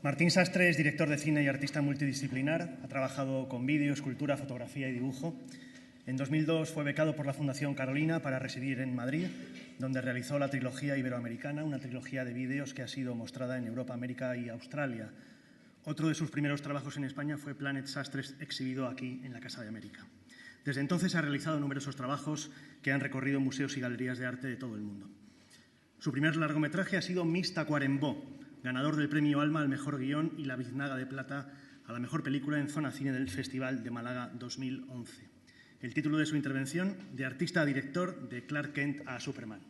Martín Sastre es director de cine y artista multidisciplinar. Ha trabajado con vídeo, escultura, fotografía y dibujo. En 2002 fue becado por la Fundación Carolina para residir en Madrid, donde realizó la trilogía iberoamericana, una trilogía de vídeos que ha sido mostrada en Europa, América y Australia. Otro de sus primeros trabajos en España fue Planet Sastres, exhibido aquí en la Casa de América. Desde entonces ha realizado numerosos trabajos que han recorrido museos y galerías de arte de todo el mundo. Su primer largometraje ha sido Miss Tacuarembó, ganador del Premio Alma al mejor guión y la Biznaga de Plata a la mejor película en Zona Cine del Festival de Málaga 2011. El título de su intervención, de artista a director, de Clark Kent a Superman.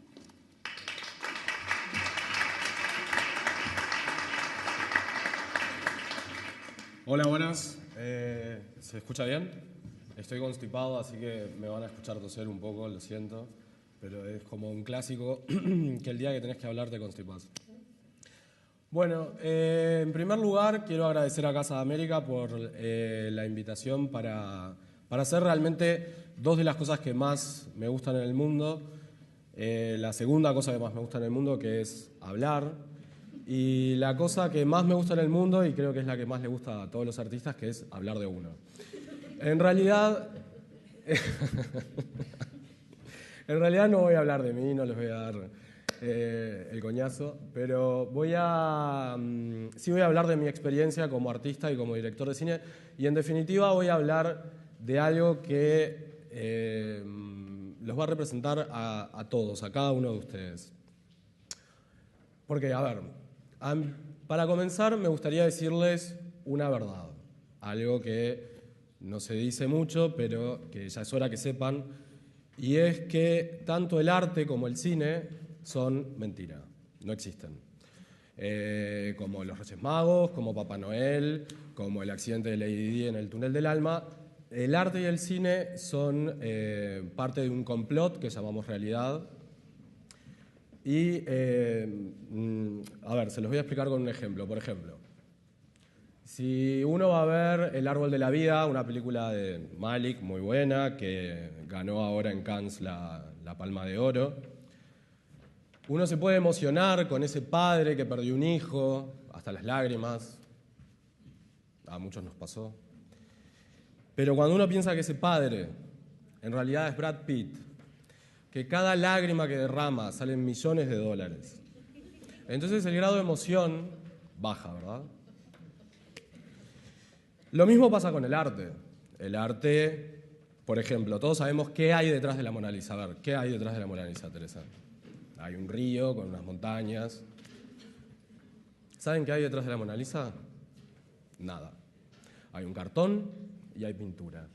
Hola, buenas. ¿Se escucha bien? Estoy constipado, así que me van a escuchar toser un poco, lo siento. Pero es como un clásico que el día que tenés que hablar te constipás. Bueno, en primer lugar quiero agradecer a Casa de América por la invitación para hacer realmente dos de las cosas que más me gustan en el mundo. La segunda cosa que más me gusta en el mundo, que es hablar. Y la cosa que más me gusta en el mundo, y creo que es la que más le gusta a todos los artistas, que es hablar de uno. En realidad no voy a hablar de mí, no les voy a dar el coñazo, pero sí voy a hablar de mi experiencia como artista y como director de cine, y en definitiva voy a hablar de algo que los va a representar a todos, a cada uno de ustedes. Porque, a ver, para comenzar me gustaría decirles una verdad, algo que no se dice mucho, pero que ya es hora que sepan, y es que tanto el arte como el cine son mentira, no existen. Como los Reyes Magos, como Papá Noel, como el accidente de Lady Di en el túnel del alma, el arte y el cine son parte de un complot que llamamos realidad. Y, a ver, se los voy a explicar con un ejemplo. Por ejemplo, si uno va a ver El árbol de la vida, una película de Malick muy buena, que ganó ahora en Cannes la Palma de Oro, uno se puede emocionar con ese padre que perdió un hijo, hasta las lágrimas. A muchos nos pasó. Pero cuando uno piensa que ese padre en realidad es Brad Pitt, que cada lágrima que derrama salen millones de dólares, entonces el grado de emoción baja, ¿verdad? Lo mismo pasa con el arte. El arte, por ejemplo, todos sabemos qué hay detrás de la Mona Lisa. A ver, ¿qué hay detrás de la Mona Lisa, Teresa? Hay un río con unas montañas. ¿Saben qué hay detrás de la Mona Lisa? Nada. Hay un cartón y hay pintura.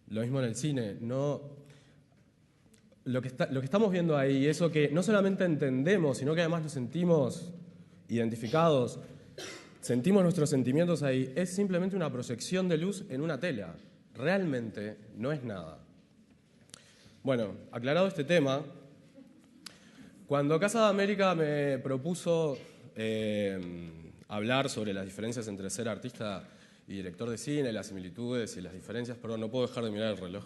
Lo mismo en el cine. Lo que estamos viendo ahí, eso que no solamente entendemos, sino que además nos sentimos identificados, sentimos nuestros sentimientos ahí, es simplemente una proyección de luz en una tela. Realmente no es nada. Bueno, aclarado este tema, cuando Casa de América me propuso hablar sobre las diferencias entre ser artista y director de cine, las similitudes y las diferencias, perdón, no puedo dejar de mirar el reloj.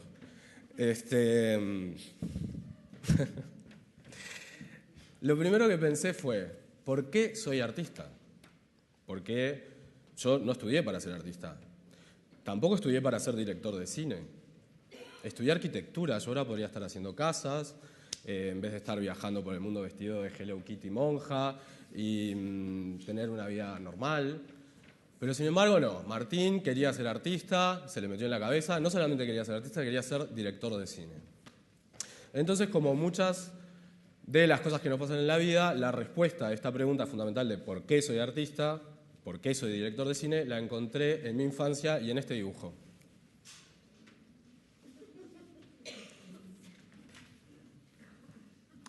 Lo primero que pensé fue, ¿por qué soy artista? Porque yo no estudié para ser artista. Tampoco estudié para ser director de cine. Estudié arquitectura, yo ahora podría estar haciendo casas, en vez de estar viajando por el mundo vestido de Hello Kitty monja y tener una vida normal. Pero sin embargo no, Martín quería ser artista, se le metió en la cabeza, no solamente quería ser artista, quería ser director de cine. Entonces, como muchas de las cosas que nos pasan en la vida, la respuesta a esta pregunta fundamental de por qué soy artista, por qué soy director de cine, la encontré en mi infancia y en este dibujo.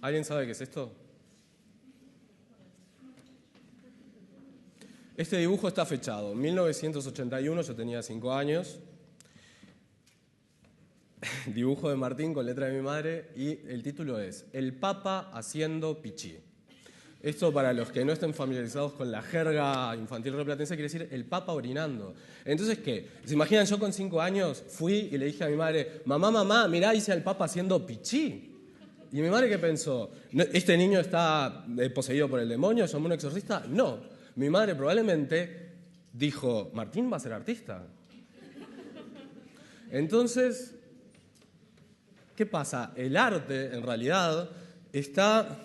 ¿Alguien sabe qué es esto? Este dibujo está fechado. En 1981, yo tenía 5 años. Dibujo de Martín con letra de mi madre y el título es El Papa haciendo pichí. Esto, para los que no estén familiarizados con la jerga infantil rioplatense, quiere decir el Papa orinando. Entonces, ¿qué? ¿Se imaginan? Yo con 5 años fui y le dije a mi madre, mamá, mirá, hice al Papa haciendo pichí. ¿Y mi madre qué pensó? ¿Este niño está poseído por el demonio? ¿Llamó un exorcista? No. Mi madre probablemente dijo, Martín va a ser artista. Entonces, ¿qué pasa? El arte, en realidad, está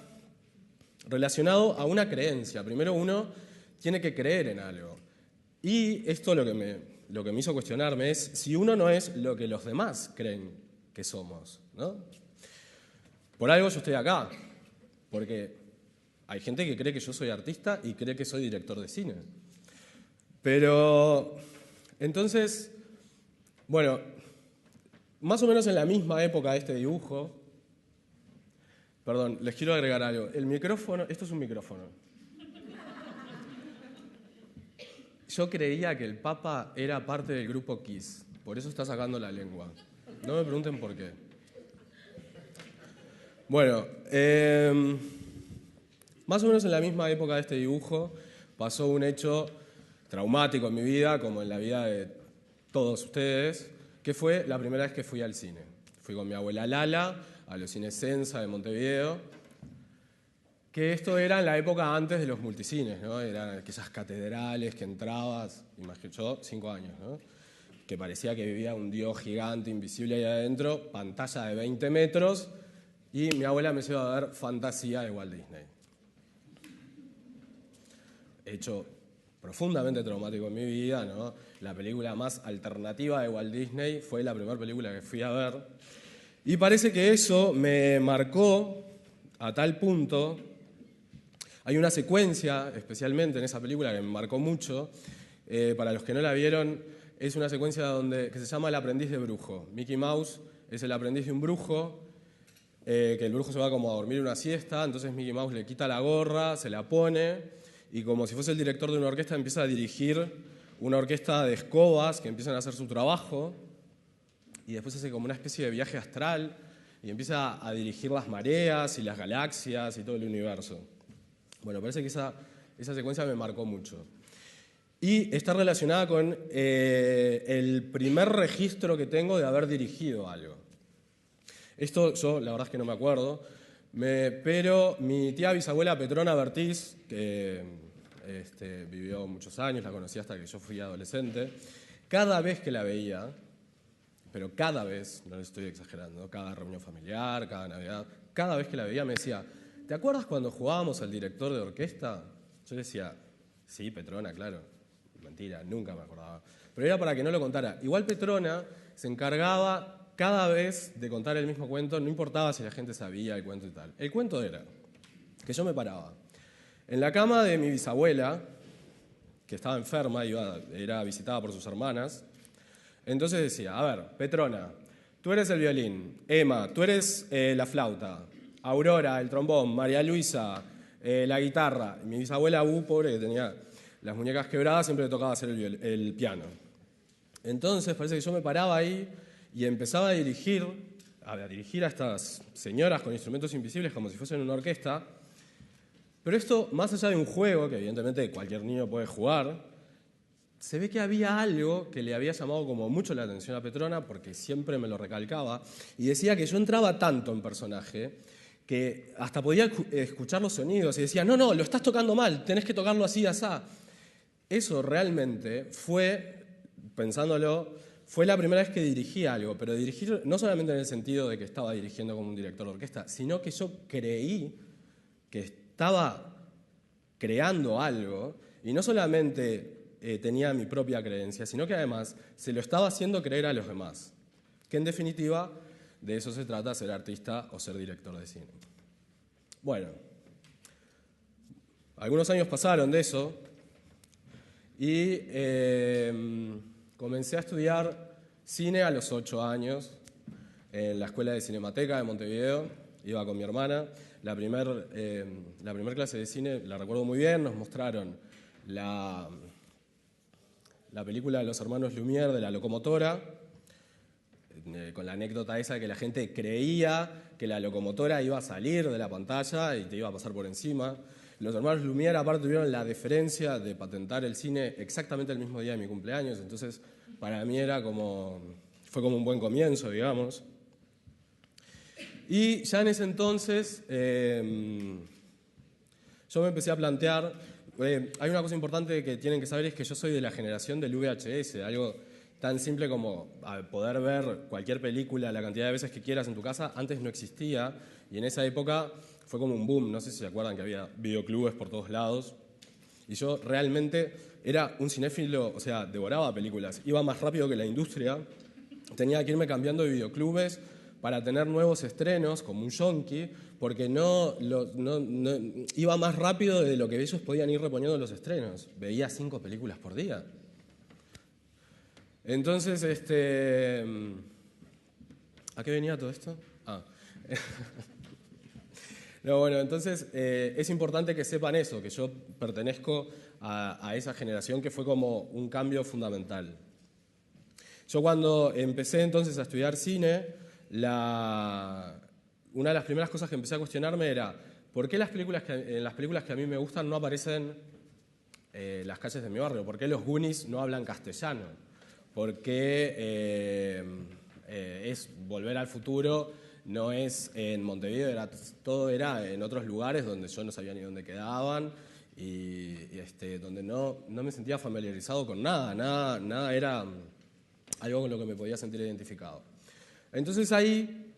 relacionado a una creencia. Primero uno tiene que creer en algo. Y esto lo que me hizo cuestionarme es si uno no es lo que los demás creen que somos, ¿no? Por algo yo estoy acá, porque hay gente que cree que yo soy artista y cree que soy director de cine. Pero, entonces, bueno, más o menos en la misma época de este dibujo, perdón, les quiero agregar algo. El micrófono, esto es un micrófono. Yo creía que el Papa era parte del grupo Kiss, por eso está sacando la lengua. No me pregunten por qué. Bueno, más o menos en la misma época de este dibujo pasó un hecho traumático en mi vida, como en la vida de todos ustedes, que fue la primera vez que fui al cine. Fui con mi abuela Lala a los cines Sensa de Montevideo, que esto era en la época antes de los multicines, ¿no? Eran aquellas catedrales que entrabas, imagínate yo, 5 años, ¿no? Que parecía que vivía un dios gigante, invisible ahí adentro, pantalla de 20 metros, y mi abuela me llevó a ver Fantasía de Walt Disney. Hecho profundamente traumático en mi vida, ¿no? La película más alternativa de Walt Disney fue la primera película que fui a ver. Y parece que eso me marcó a tal punto. Hay una secuencia, especialmente en esa película, que me marcó mucho. Para los que no la vieron, es una secuencia que se llama El aprendiz de brujo. Mickey Mouse es el aprendiz de un brujo, que el brujo se va como a dormir una siesta, entonces Mickey Mouse le quita la gorra, se la pone, y como si fuese el director de una orquesta empieza a dirigir una orquesta de escobas que empiezan a hacer su trabajo, y después hace como una especie de viaje astral, y empieza a dirigir las mareas y las galaxias y todo el universo. Bueno, parece que esa secuencia me marcó mucho. Y está relacionada con el primer registro que tengo de haber dirigido algo. Esto yo la verdad es que no me acuerdo, pero mi tía bisabuela Petrona Bertiz, que vivió muchos años, la conocí hasta que yo fui adolescente, cada vez que la veía, pero cada vez, no estoy exagerando, cada reunión familiar, cada Navidad, cada vez que la veía me decía, ¿te acuerdas cuando jugábamos al director de orquesta? Yo le decía, sí, Petrona, claro. Mentira, nunca me acordaba. Pero era para que no lo contara. Igual Petrona se encargaba cada vez de contar el mismo cuento, no importaba si la gente sabía el cuento y tal. El cuento era que yo me paraba en la cama de mi bisabuela, que estaba enferma, era visitada por sus hermanas. Entonces decía, a ver, Petrona, tú eres el violín, Emma, tú eres la flauta, Aurora, el trombón, María Luisa, la guitarra. Mi bisabuela pobre, que tenía las muñecas quebradas, siempre le tocaba hacer el piano. Entonces parece que yo me paraba ahí y empezaba a dirigir a estas señoras con instrumentos invisibles como si fuesen una orquesta. Pero esto, más allá de un juego, que evidentemente cualquier niño puede jugar, se ve que había algo que le había llamado como mucho la atención a Petrona, porque siempre me lo recalcaba, y decía que yo entraba tanto en personaje que hasta podía escuchar los sonidos y decía, no, lo estás tocando mal, tenés que tocarlo así, asá. Eso realmente fue, pensándolo, fue la primera vez que dirigí algo, pero dirigir no solamente en el sentido de que estaba dirigiendo como un director de orquesta, sino que yo creí que estaba creando algo y no solamente tenía mi propia creencia, sino que además se lo estaba haciendo creer a los demás. Que en definitiva, de eso se trata, ser artista o ser director de cine. Bueno, algunos años pasaron de eso y comencé a estudiar cine a los 8 años en la Escuela de Cinemateca de Montevideo. Iba con mi hermana. La primer clase de cine la recuerdo muy bien. Nos mostraron la película de los hermanos Lumière de La locomotora, con la anécdota esa de que la gente creía que la locomotora iba a salir de la pantalla y te iba a pasar por encima. Los hermanos Lumière aparte tuvieron la deferencia de patentar el cine exactamente el mismo día de mi cumpleaños, entonces para mí fue como un buen comienzo, digamos. Y ya en ese entonces yo me empecé a plantear, hay una cosa importante que tienen que saber, es que yo soy de la generación del VHS, algo tan simple como poder ver cualquier película la cantidad de veces que quieras en tu casa. Antes no existía, y en esa época fue como un boom. No sé si se acuerdan que había videoclubes por todos lados. Y yo realmente era un cinéfilo, o sea, devoraba películas. Iba más rápido que la industria. Tenía que irme cambiando de videoclubes para tener nuevos estrenos, como un yonki, porque no iba más rápido de lo que ellos podían ir reponiendo los estrenos. Veía 5 películas por día. Entonces, ¿a qué venía todo esto? No, bueno, entonces es importante que sepan eso, que yo pertenezco a esa generación que fue como un cambio fundamental. Yo cuando empecé entonces a estudiar cine, una de las primeras cosas que empecé a cuestionarme era ¿por qué en las películas que a mí me gustan no aparecen las calles de mi barrio? ¿Por qué los Goonies no hablan castellano? ¿Por qué es Volver al Futuro? No es en Montevideo, todo era en otros lugares donde yo no sabía ni dónde quedaban y donde no me sentía familiarizado con nada era algo con lo que me podía sentir identificado. Entonces ahí,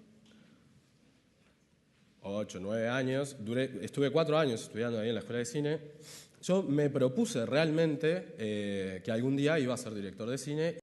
8, 9 años, estuve 4 años estudiando ahí en la Escuela de Cine. Yo me propuse realmente que algún día iba a ser director de cine.